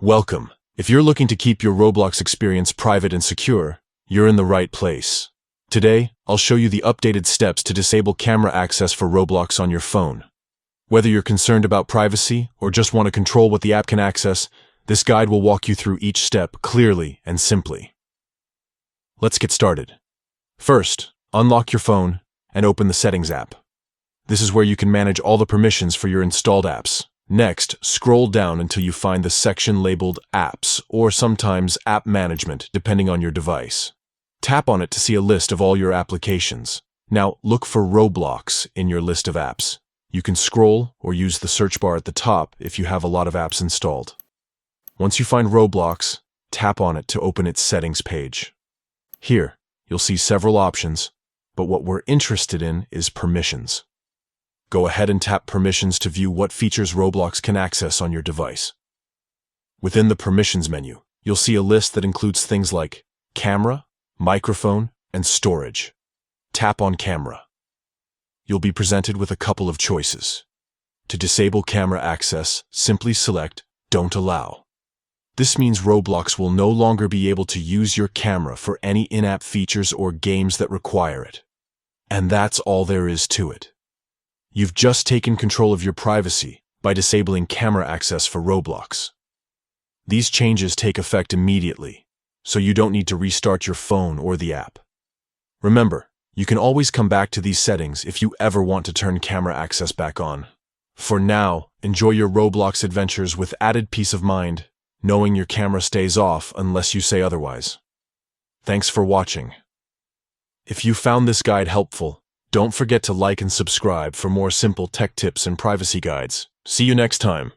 Welcome. If you're looking to keep your Roblox experience private and secure, you're in the right place. Today, I'll show you the updated steps to disable camera access for Roblox on your phone. Whether you're concerned about privacy or just want to control what the app can access, this guide will walk you through each step clearly and simply. Let's get started. First, unlock your phone and open the Settings app. This is where you can manage all the permissions for your installed apps. Next, scroll down until you find the section labeled Apps, or sometimes App Management, depending on your device. Tap on it to see a list of all your applications. Now, look for Roblox in your list of apps. You can scroll or use the search bar at the top if you have a lot of apps installed. Once you find Roblox, tap on it to open its settings page. Here, you'll see several options, but what we're interested in is permissions. Go ahead and tap Permissions to view what features Roblox can access on your device. Within the Permissions menu, you'll see a list that includes things like camera, microphone, and storage. Tap on Camera. You'll be presented with a couple of choices. To disable camera access, simply select Don't Allow. This means Roblox will no longer be able to use your camera for any in-app features or games that require it. And that's all there is to it. You've just taken control of your privacy by disabling camera access for Roblox. These changes take effect immediately, so you don't need to restart your phone or the app. Remember, you can always come back to these settings if you ever want to turn camera access back on. For now, enjoy your Roblox adventures with added peace of mind, knowing your camera stays off unless you say otherwise. Thanks for watching. If you found this guide helpful, don't forget to like and subscribe for more simple tech tips and privacy guides. See you next time.